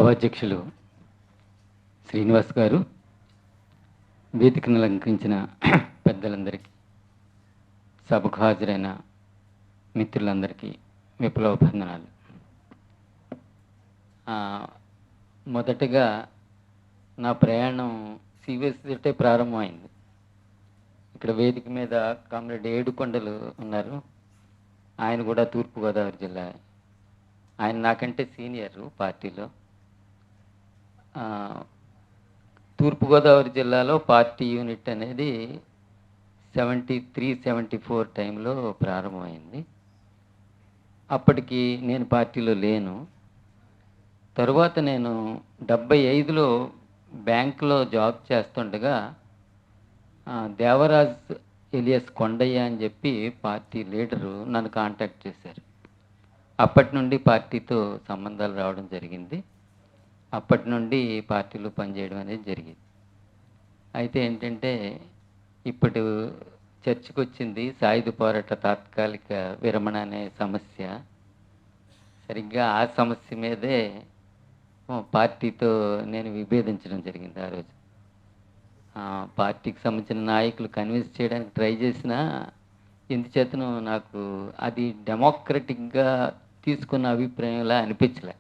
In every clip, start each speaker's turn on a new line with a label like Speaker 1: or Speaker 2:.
Speaker 1: సభాధ్యక్షులు శ్రీనివాస్ గారు, వేదికను అలంకరించిన పెద్దలందరికీ, సభకు హాజరైన మిత్రులందరికీ విప్లవాభివందనాలు. మొదటగా నా ప్రయాణం సివిఎస్ తోటే ప్రారంభమైంది. ఇక్కడ వేదిక మీద కామ్రేడ్ ఏడుకొండలు ఉన్నారు. ఆయన కూడా తూర్పుగోదావరి జిల్లా. ఆయన నాకంటే సీనియరు పార్టీలో. తూర్పుగోదావరి జిల్లాలో పార్టీ యూనిట్ అనేది 73-74 టైంలో ప్రారంభమైంది. అప్పటికి నేను పార్టీలో లేను. తరువాత నేను 75లో బ్యాంకులో జాబ్ చేస్తుండగా దేవరాజ్ ఎలియస్ కొండయ్య అని చెప్పి పార్టీ లీడరు నన్ను కాంటాక్ట్ చేశారు. అప్పటి నుండి పార్టీతో సంబంధాలు రావడం జరిగింది. అప్పటి నుండి పార్టీలో పనిచేయడం అనేది జరిగింది. అయితే ఏంటంటే ఇప్పుడు చర్చకు వచ్చింది సాయుధ పోరాట తాత్కాలిక విరమణ అనే సమస్య. సరిగ్గా ఆ సమస్య మీదే పార్టీతో నేను విభేదించడం జరిగింది. ఆ రోజు పార్టీకి సంబంధించిన నాయకులు కన్విన్స్ చేయడానికి ట్రై చేసినా ఎందుచేతను నాకు అది డెమోక్రటిక్గా తీసుకున్న అభిప్రాయంలా అనిపించలే.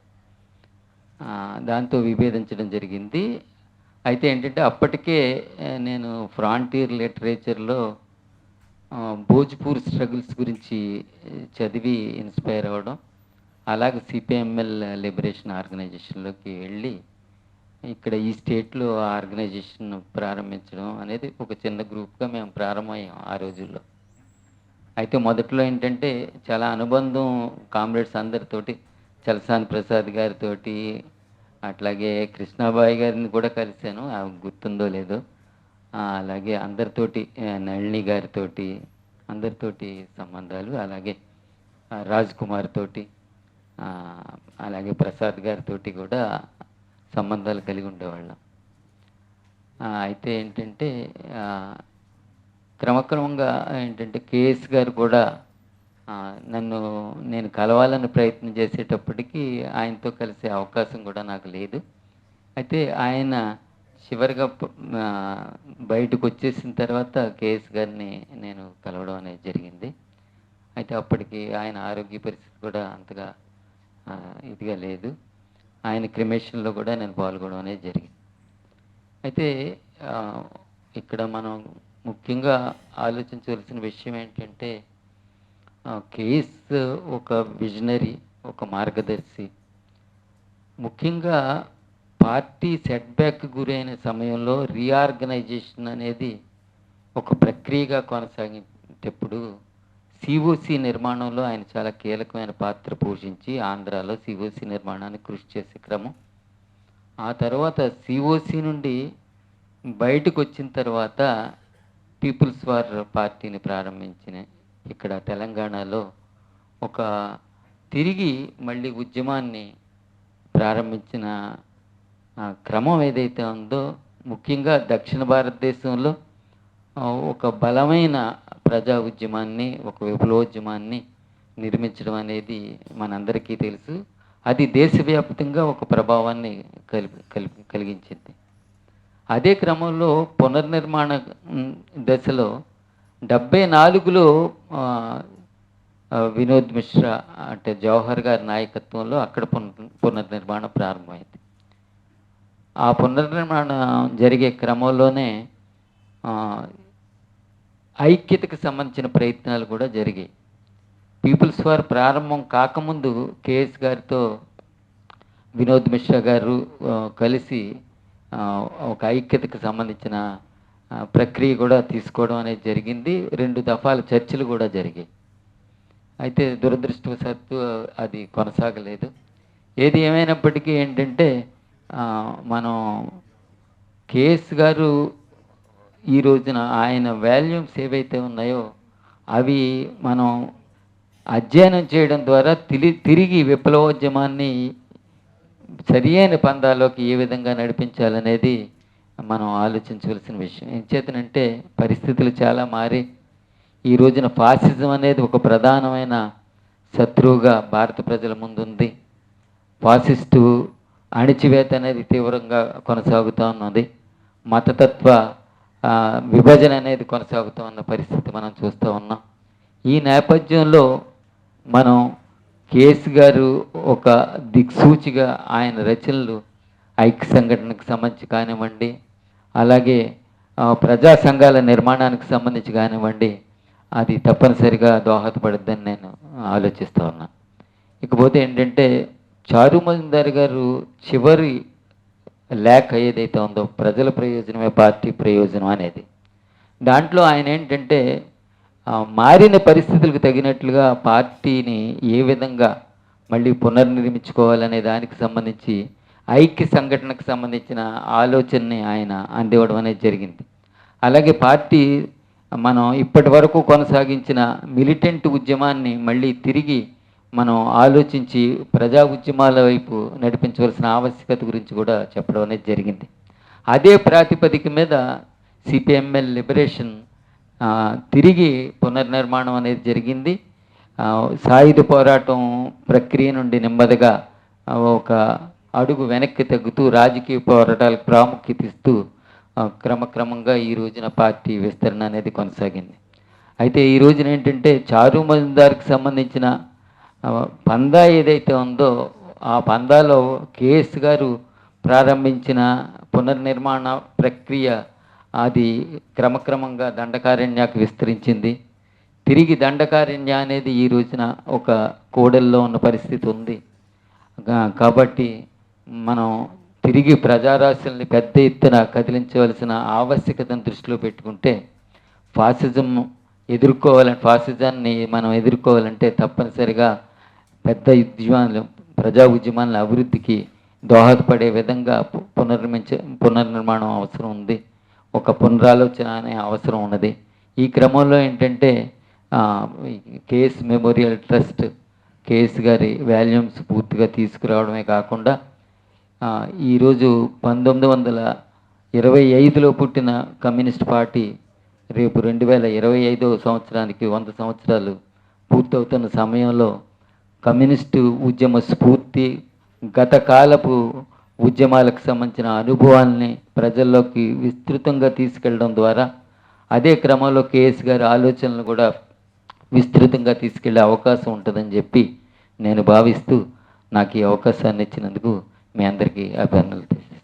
Speaker 1: దాంతో విభేదించడం జరిగింది. అయితే ఏంటంటే అప్పటికే నేను ఫ్రాంటియర్ లిటరేచర్లో భోజ్పూర్ స్ట్రగుల్స్ గురించి చదివి ఇన్స్పైర్ అవ్వడం, అలాగే సిపిఎంఎల్ లిబరేషన్ ఆర్గనైజేషన్లోకి వెళ్ళి ఇక్కడ ఈ స్టేట్లో ఆర్గనైజేషన్ ప్రారంభించడం అనేది ఒక చిన్న గ్రూప్గా మేము ప్రారంభమయ్యాం ఆ రోజుల్లో. అయితే మొదట్లో ఏంటంటే చాలా అనుబంధం కామ్రేడ్స్ అందరితోటి, చలసాని ప్రసాద్ గారితో, అట్లాగే కృష్ణాబాయి గారిని కూడా కలిశాను, గుర్తుందో లేదో. అలాగే అందరితోటి, నళిని గారితోటి, అందరితోటి సంబంధాలు, అలాగే రాజ్ కుమార్ తోటి, అలాగే ప్రసాద్ గారితో కూడా సంబంధాలు కలిగి ఉండేవాళ్ళం. అయితే ఏంటంటే క్రమక్రమంగా ఏంటంటే కేఎస్ గారు కూడా నేను కలవాలని ప్రయత్నం చేసేటప్పటికీ ఆయనతో కలిసే అవకాశం కూడా నాకు లేదు. అయితే ఆయన చివరిగా బయటకు వచ్చేసిన తర్వాత కేఎస్ గారిని నేను కలవడం అనేది జరిగింది. అయితే అప్పటికి ఆయన ఆరోగ్య పరిస్థితి కూడా అంతగా ఇదిగా లేదు. ఆయన క్రిమేషన్లో కూడా నేను పాల్గొనడం అనేది జరిగింది. అయితే ఇక్కడ మనం ముఖ్యంగా ఆలోచించవలసిన విషయం ఏంటంటే కేఎస్ ఒక విజనరీ, ఒక మార్గదర్శి. ముఖ్యంగా పార్టీ సెట్బ్యాక్ గురైన సమయంలో రీఆర్గనైజేషన్ అనేది ఒక ప్రక్రియగా కొనసాగేటప్పుడు సిఓసి నిర్మాణంలో ఆయన చాలా కీలకమైన పాత్ర పోషించి ఆంధ్రాలో సిఓసి నిర్మాణానికి కృషి చేసే క్రమం. ఆ తర్వాత సిఓసి నుండి బయటకు వచ్చిన తర్వాత పీపుల్స్ వార్ పార్టీని ప్రారంభించిన ఇక్కడ తెలంగాణలో ఒక తిరిగి మళ్ళీ ఉద్యమాన్ని ప్రారంభించిన క్రమం ఏదైతే ఉందో, ముఖ్యంగా దక్షిణ భారతదేశంలో ఒక బలమైన ప్రజా ఉద్యమాన్ని, ఒక విప్లవోద్యమాన్ని నిర్మించడం అనేది మనందరికీ తెలుసు. అది దేశవ్యాప్తంగా ఒక ప్రభావాన్ని కలిగించింది. అదే క్రమంలో పునర్నిర్మాణ దశలో 74లో వినోద్ మిశ్రా అంటే జవహర్ గారి నాయకత్వంలో అక్కడ పునర్నిర్మాణం ప్రారంభమైంది. ఆ పునర్నిర్మాణం జరిగే క్రమంలోనే ఐక్యతకు సంబంధించిన ప్రయత్నాలు కూడా జరిగాయి. పీపుల్స్ వార్ ప్రారంభం కాకముందు కేఎస్ గారితో వినోద్ మిశ్రా గారు కలిసి ఒక ఐక్యతకు సంబంధించిన ప్రక్రియ కూడా తీసుకోవడం అనేది జరిగింది. 2 దఫాల చర్చలు కూడా జరిగాయి. అయితే దురదృష్టవశాత్తు అది కొనసాగలేదు. ఏది ఏమైనప్పటికీ ఏంటంటే మనం కేఎస్ గారు ఈ రోజున ఆయన వాల్యూమ్స్ ఏవైతే ఉన్నాయో అవి మనం అధ్యయనం చేయడం ద్వారా తిరిగి విప్లవోద్యమాన్ని సరియైన పందాలోకి ఏ విధంగా నడిపించాలనేది మనం ఆలోచించవలసిన విషయం. ఏం చేతనంటే పరిస్థితులు చాలా మారి ఈ రోజున ఫాసిజం అనేది ఒక ప్రధానమైన శత్రువుగా భారత ప్రజల ముందుంది. ఫాసిస్టు అణిచివేత అనేది తీవ్రంగా కొనసాగుతూ ఉన్నది. మతతత్వ విభజన అనేది కొనసాగుతూ ఉన్న పరిస్థితి మనం చూస్తూ ఉన్నాం. ఈ నేపథ్యంలో మనం కేఎస్ గారు ఒక దిక్సూచిగా ఆయన రచనలు ఐక్య సంఘటనకు సంబంధించి కానివ్వండి, అలాగే ప్రజా సంఘాల నిర్మాణానికి సంబంధించి కానివ్వండి, అది తప్పనిసరిగా దోహదపడుద్దని నేను ఆలోచిస్తూ ఉన్నాను. ఇకపోతే ఏంటంటే చారు మజుందార్ గారు చివరి లేఖ ఏదైతే ఉందో ప్రజల ప్రయోజనమే పార్టీ ప్రయోజనం అనేది, దాంట్లో ఆయన ఏంటంటే మారిన పరిస్థితులకు తగినట్లుగా పార్టీని ఏ విధంగా మళ్ళీ పునర్నిర్మించుకోవాలనే దానికి సంబంధించి ఐక్య సంఘటనకు సంబంధించిన ఆలోచనని ఆయన అందివ్వడం అనేది జరిగింది. అలాగే పార్టీ మనం ఇప్పటి వరకు కొనసాగించిన మిలిటెంట్ ఉద్యమాన్ని మళ్ళీ తిరిగి మనం ఆలోచించి ప్రజా ఉద్యమాల వైపు నడిపించవలసిన ఆవశ్యకత గురించి కూడా చెప్పడం అనేది జరిగింది. అదే ప్రాతిపదిక మీద సిపిఎంఎల్ లిబరేషన్ తిరిగి పునర్నిర్మాణం అనేది జరిగింది. సాయుధ పోరాటం ప్రక్రియ నుండి నెమ్మదిగా ఒక అడుగు వెనక్కి తగ్గుతూ రాజకీయ పోరాటాలకు ప్రాముఖ్యత ఇస్తూ క్రమక్రమంగా ఈ రోజున పార్టీ విస్తరణ అనేది కొనసాగింది. అయితే ఈ రోజున ఏంటంటే చారు మజుందార్కి సంబంధించిన పందా ఏదైతే ఉందో ఆ పందాలో కేఎస్ గారు ప్రారంభించిన పునర్నిర్మాణ ప్రక్రియ అది క్రమక్రమంగా దండకారణ్యానికి విస్తరించింది. తిరిగి దండకారణ్య అనేది ఈ రోజున ఒక కోడల్లో ఉన్న పరిస్థితి ఉంది. కాబట్టి మనం తిరిగి ప్రజారాశుల్ని పెద్ద ఎత్తున కదిలించవలసిన ఆవశ్యకతను దృష్టిలో పెట్టుకుంటే ఫాసిజాన్ని మనం ఎదుర్కోవాలంటే తప్పనిసరిగా పెద్ద ప్రజా ఉద్యమాల అభివృద్ధికి దోహదపడే విధంగా పునర్నిర్మాణం అవసరం ఉంది. ఒక పునరాలోచన అనే అవసరం ఉన్నది. ఈ క్రమంలో ఏంటంటే కేఎస్ మెమోరియల్ ట్రస్ట్ కేఎస్ గారి వాల్యూమ్స్ పూర్తిగా తీసుకురావడమే కాకుండా ఈరోజు 1925లో పుట్టిన కమ్యూనిస్ట్ పార్టీ రేపు 2025వ సంవత్సరానికి 100 సంవత్సరాలు పూర్తవుతున్న సమయంలో కమ్యూనిస్టు ఉద్యమ స్ఫూర్తి, గత కాలపు ఉద్యమాలకు సంబంధించిన అనుభవాల్ని ప్రజల్లోకి విస్తృతంగా తీసుకెళ్ళడం ద్వారా అదే క్రమంలో కేఎస్ గారి ఆలోచనలు కూడా విస్తృతంగా తీసుకెళ్లే అవకాశం ఉంటుందని చెప్పి నేను భావిస్తూ నాకు ఈ అవకాశాన్ని ఇచ్చినందుకు మీ అందరికీ అభినందనలు.